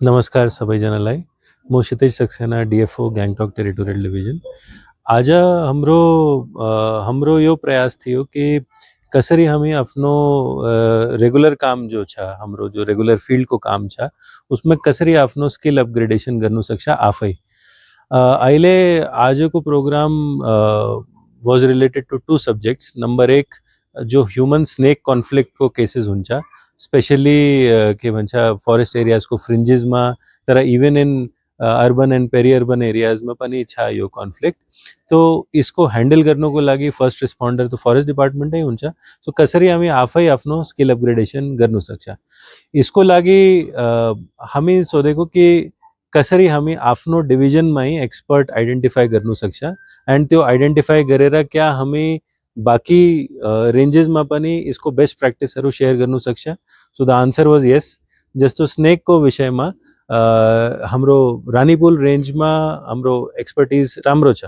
नमस्कार सबैजनालाई। म क्षितिज सक्सेना डिएफओ ग्याङटक टेरिटोरियल डिभिजन। आज हाम्रो यो प्रयास थियो कि कसरी हामी आफ्नो रेगुलर काम जो छ, हाम्रो जो रेगुलर फिल्ड को काम छ उसमें कसरी आफ्नो स्किल अपग्रेडेशन गर्नु सक्छ आफै। अहिले आजको program was related to two subjects. Number एक जो ह्यूमन स्नेक कॉन्फ्लिक्ट को केसेस हुन्छ, स्पेशली के भन्छ फरेस्ट एरियाज को फ्रिन्जेस में, तर even in urban and peri urban areas में पनि छ यो कॉन्फ्लिक्ट। तो इसको हैंडल गर्नको लागि फर्स्ट रिस्पोन्डर तो फरेस्ट डिपार्टमेन्टै हुन्छ। सो कसरी हामी आफै आफ्नो स्किल अपग्रेडेशन गर्नु सक्छ, इसको लागि हामी सोधेको कि कसरी हामी आफ्नो डिभिजनमै एक्सपर्ट आइडेन्टिफाई गर्नु सक्छ एन्ड त्यो आइडेन्टिफाई गरेर क्या हामी बाकी रेंजेस में पनि इसको बेस्ट प्र्याक्टिसहरु शेयर गर्नु सक्छ। सो द आन्सर वाज यस। जस्तो स्नेक को विषय में हाम्रो रानीपुल रेंज में हाम्रो एक्सपर्टिज राम्रो छ,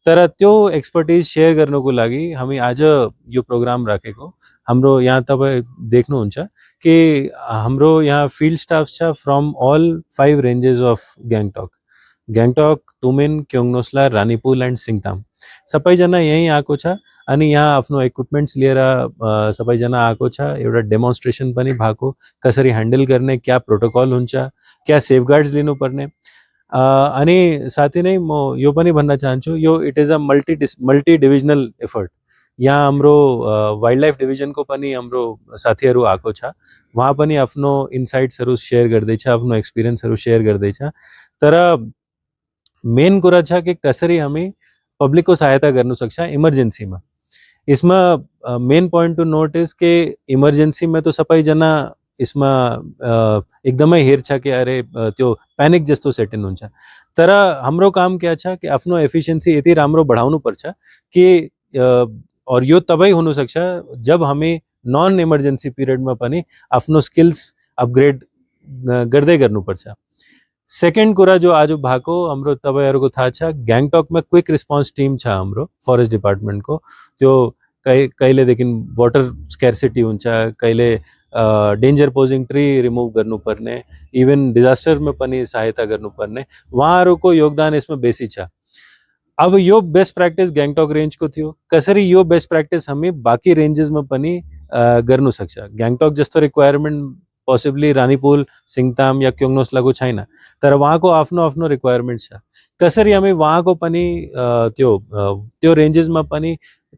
तर त्यो एक्सपर्टिज शेयर गर्नको लागि हामी आज यो प्रोग्राम राखेको। हाम्रो यहाँ तपाईं देख्नुहुन्छ कि हाम्रो यहाँ फिल्ड स्टाफ छ from all 5 ranges of Gangtok, Tumin, Kyongnosla, Ranipool and Singtam. सबैजना यही आएको छ अनि यहाँ आफ्नो इक्विपमेंट्स लिएर सबैजना आएको छ। एउटा डेमोन्स्ट्रेशन पनि भएको, कसरी ह्यान्डल गर्ने, क्या प्रोटोकल हुन्छ, क्या सेफगार्ड्स लिनुपर्ने। अनि साथै नै म यो पनि भन्न चाहन्छु, यो it is a multi divisional effort. यहाँ हाम्रो वाइल्ड लाइफ डिभिजन को पनि हाम्रो साथीहरू आएको छ, वहाँ पनि आफ्नो इन्साइट्सहरू शेयर गर्दैछ, आफ्नो एक्सपिरियन्सहरू शेयर गर्दैछ। तर मेन कुरा छ कि कसरी हामी पब्लिक को सहायता गर्नु सक्छ इमर्जेन्सी में। इसमें main point to note is कि इमर्जेन्सी में तो सबैजना इसमें एकदमै हेर्छ कि अरे त्यो पैनिक जस्तो सेट इन हुन्छ। तर हाम्रो काम क्या छ कि आफ्नो एफिशिएन्सी यति राम्रो बढाउनु पर्छ कि और यो तबै हुनु सक्छ जब हामी नन इमर्जेन्सी पिरियड में पनि आफ्नो स्किल्स अपग्रेड गर्दै गर्नुपर्छ। सेकेंड कुरा जो आज भएको हाम्रो तपाईहरुको थाहा छ, ग्याङटक में क्विक रिस्पॉन्स टीम छ हाम्रो फरेस्ट डिपार्टमेंट को। त्यो कहिलेदेखि वाटर स्कैर्सिटी हुन्छ, कहिले डेंजर पोजिङ ट्री रिमूव गर्नुपर्ने, इवन डिजास्टर में पनि सहायता गर्नुपर्ने, उहाँहरुको योगदान इसमें बेसी छ। अब यो बेस्ट प्र्याक्टिस ग्याङटक रेंज को थियो, कसरी यो बेस्ट प्र्याक्टिस हामी बाकी रेंजेस में पनि गर्नु सक्छ। ग्याङटक जस्तो रिक्वायरमेंट पॉसिबली रानीपुल, सिङताम या क्योङनोसला को छैन, तर वहाँ को आफ्नो आफ्नो रिक्वायरमेंट छ। कसरी हामी वहाँ को पनि त्यो रेंजेस में पनि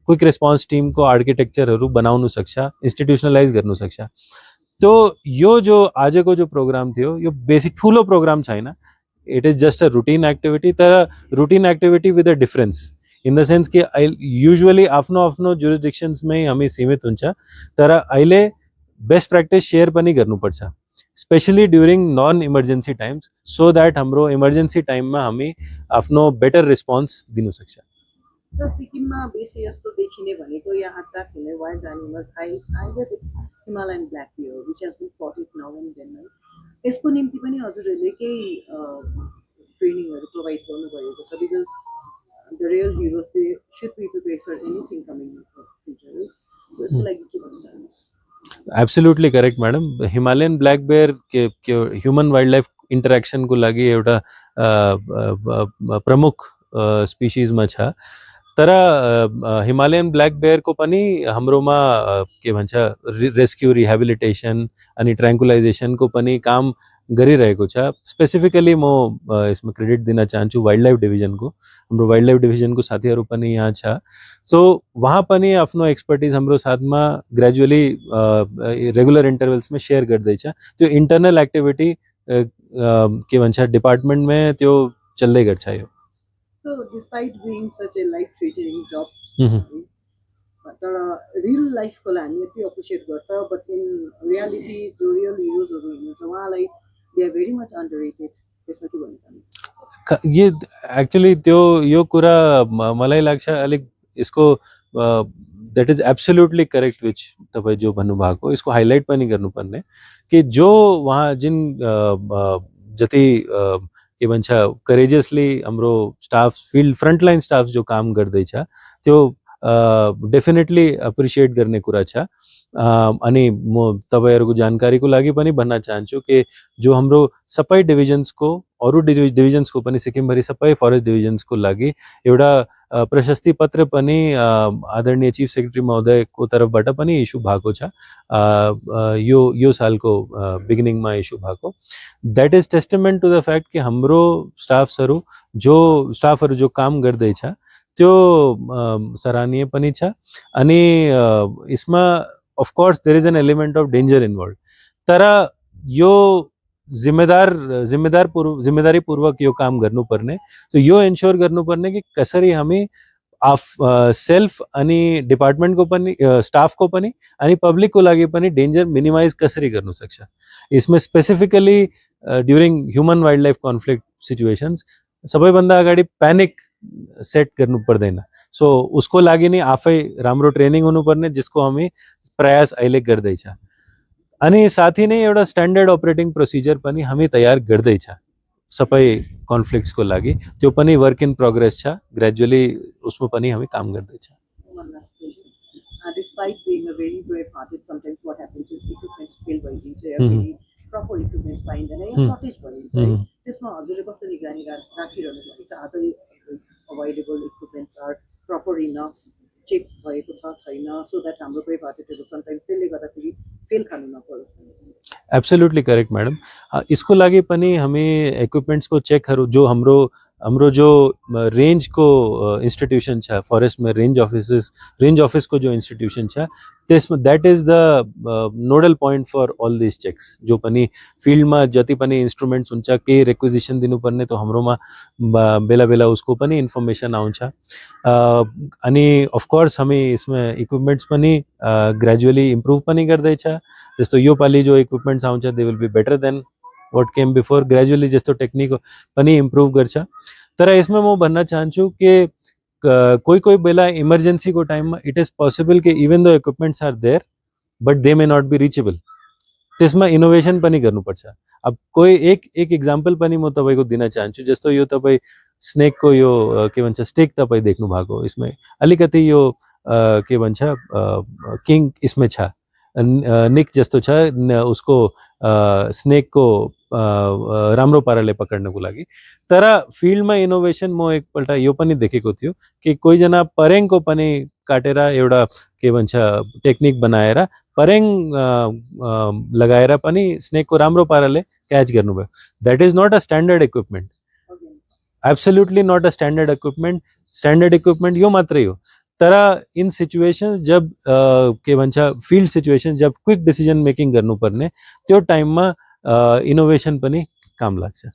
क्विक रिस्पॉन्स टीम को आर्किटेक्चरहरू बनाउनु सक्छ, इन्स्टिट्युशनलाइज गर्नु सक्छ। तो यो जो आजको जो प्रोग्राम थियो यो बेसिक ठुलो प्रोग्राम छैन, it is just a routine activity. तर routine activity with a difference in the sense कि यूजुअली आफ्नो आफ्नो जुरिस्डिक्शन्स में हामी सीमित हुन्छ, तर अहिले बेस्ट प्र्याक्टिस शेयर पनि गर्नुपर्छ, specially during non emergency times, so that हाम्रो इमर्जेन्सी टाइम में हामी आफ्नो बेटर रिस्पॉन्स दिनु सक्छ। So सिक्किममा बेसी जस्तो देखिने भनेको यहाँ तक हुने wild animal I guess it's Himalayan black bear which has been spotted now and then. यसको निम्ति पनि हजुरहरूले केही ट्रेनिङहरू प्रोभाइड गर्नुभएको छ, because the real heroes they should be prepared for anything coming in the future. So यसको लागि के भन्न चाहनुहुन्छ? Absolutely correct madam. Himalayan black bear के ह्यूमन वाइल्ड लाइफ इंटरेक्शन को लागि एउटा प्रमुख स्पीशीज में छ। तर हिमालयन ब्लैक बेयर को पनि हाम्रोमा के भन्छ रेस्क्यू, रिहेबिलिटेशन अनि ट्रैंकुलाइजेशन को पनि काम गरिरहेको छ। स्पेसिफिकली म इसमें क्रेडिट दिन चाहन्छु वाइल्ड लाइफ डिभिजन को, हाम्रो वाइल्ड लाइफ डिभिजन को साथीहरू पनि यहाँ छ। सो वहाँ पनि आफ्नो एक्सपर्टिज हाम्रो साथमा ग्रेजुअली रेगुलर इंटरवल्स में शेयर गर्दैछ। त्यो इंटरनल एक्टिविटी के भन्छ डिपार्टमेंट में त्यो चल्दै गर्छ यो। So despite being such a life threatening job, तर रियल लाइफ को लागि हामी यति अप्रिशिएट गर्छ, बट इन रियालिटी जो रियल हिरोजहरू हुनुहुन्छ उहाँलाई दे आर भेरी मच अन्डररेटेड। त्यसमा के भन्न चाहनुहुन्छ? ये एक्चुअली त्यो यो कुरा मलाई लाग्छ अलिक इसको that is absolutely correct which तपाईँ जो भन्नुभएको इसको हाइलाइट पनि गर्नुपर्ने कि जो वहाँ जिन जति के भन्छ करेजियसली हाम्रो स्टाफ, फिल्ड फ्रंटलाइन स्टाफ जो काम गर्दैछ त्यो डेफिनेटली अप्रिशिएट गर्ने कुरा छ। अनि म तपाईँहरूको जानकारीको लागि पनि भन्न चाहन्छु कि जो हाम्रो सबै डिभिजन्सको अरू डिभिजन्सको पनि सिक्किमभरि सबै फरेस्ट डिभिजन्सको लागि एउटा प्रशस्ति पत्र पनि आदरणीय चिफ सेक्रेटरी महोदयको तर्फबाट पनि इस्यु भएको छ यो सालको बिगिनिङमा इस्यु भएको that is testament to the fact कि हाम्रो स्टाफहरू जो काम गर्दैछ त्यो सराहनीय पनि छ अनि यसमा of course there is an element of danger involved तर यो जिम्मेदारी पूर्वक यो काम गर्नुपर्ने तो यो इन्स्योर गर्नुपर्ने कि कसरी हामी सेल्फ अनि डिपार्टमेन्टको पनि स्टाफको पनि अनि पब्लिकको लागि पनि डेन्जर मिनिमाइज कसरी गर्नु सक्छ यसमा specifically during human wild life conflict situations सबैभन्दा अगाडि प्यानिक सेट गर्नु पर्दैन सो उसको लागि नै आफै राम्रो ट्रेनिङ हुनुपर्ने जिसको हामी प्रयास अहिले गर्दैछ अनि साथै नै एउटा स्ट्यान्डर्ड अपरेटिङ प्रोसिजर पनि हामी तयार गर्दैछ सबै कन्फ्लिक्ट्सको लागि त्यो पनि वर्क इन प्रोग्रेस छ ग्रेजुअली उसमा पनि हामी काम गर्दैछ One last question. Despite being a very brave-hearted, sometimes what happens is equipments fail by nature, very proper equipments find and a shortage by nature. त्यसमा हजुरले कस्तो निगरानी राखिरहनु भएको छ other available equipments are proper enough check भएको छ छैन सो द्याट हाम्रो ब्रेभ-हार्टेडहरू समटाइम्स त्यसले गर्दाखेरि फेल खानु नपरोस् एब्सोल्युटली करेक्ट मैडम इसको लागि पनि हामी इक्विपमेंट्सको चेकहरू जो हाम्रो जो रेन्जको इन्स्टिट्युसन छ फरेस्टमा रेन्ज अफिसको जो इन्स्टिट्युसन छ त्यसमा that is the nodal point for all this checks जो पनि फिल्डमा जति पनि इन्स्ट्रुमेन्ट्स हुन्छ केही रेक्विजिसन दिनुपर्ने त हाम्रोमा बेला बेला उसको पनि इन्फर्मेसन आउँछ अनि अफकोर्स हामी यसमा इक्विपमेन्ट्स पनि ग्रेजुअली इम्प्रुभ पनि गर्दैछ जस्तो यो पालि जो इक्विपमेन्ट्स आउँछ they will be better than what came before gradually जस्तो टेक्निक पनि इम्प्रुभ गर्छ तर यसमा म भन्न चाहन्छु कि कोही बेला इमर्जेन्सीको टाइममा इट इज पोसिबल कि even the equipments are there but they may not be reachable त्यसमा इनोभेसन पनि गर्नुपर्छ अब कोही एक एक्जाम्पल पनि म तपाईँको दिन चाहन्छु जस्तो यो तपाईँ स्नेकको यो के भन्छ स्टिक तपाईँ देख्नु भएको यसमा अलिकति यो के भन्छ किङ इसमें छ निक जस्तो छ उसको स्नेकको राम्रो पाराले पकड्नको लागि तर फिल्डमा इनोभेसन म एकपल्ट यो पनि देखेको थियो कि कोहीजना परेङको पनि काटेर एउटा के भन्छ टेक्निक बनाएर परेङ लगाएर पनि स्नेकको राम्रो पाराले क्याच गर्नुभयो that is not a standard equipment absolutely not a standard equipment यो मात्रै हो तर इन सिचुएशंस जब के भन्छ फिल्ड सिचुएशन जब क्विक डिसिजन मेकिङ गर्नुपर्ने त्यो टाइममा इनोभेसन पनि काम लाग्छ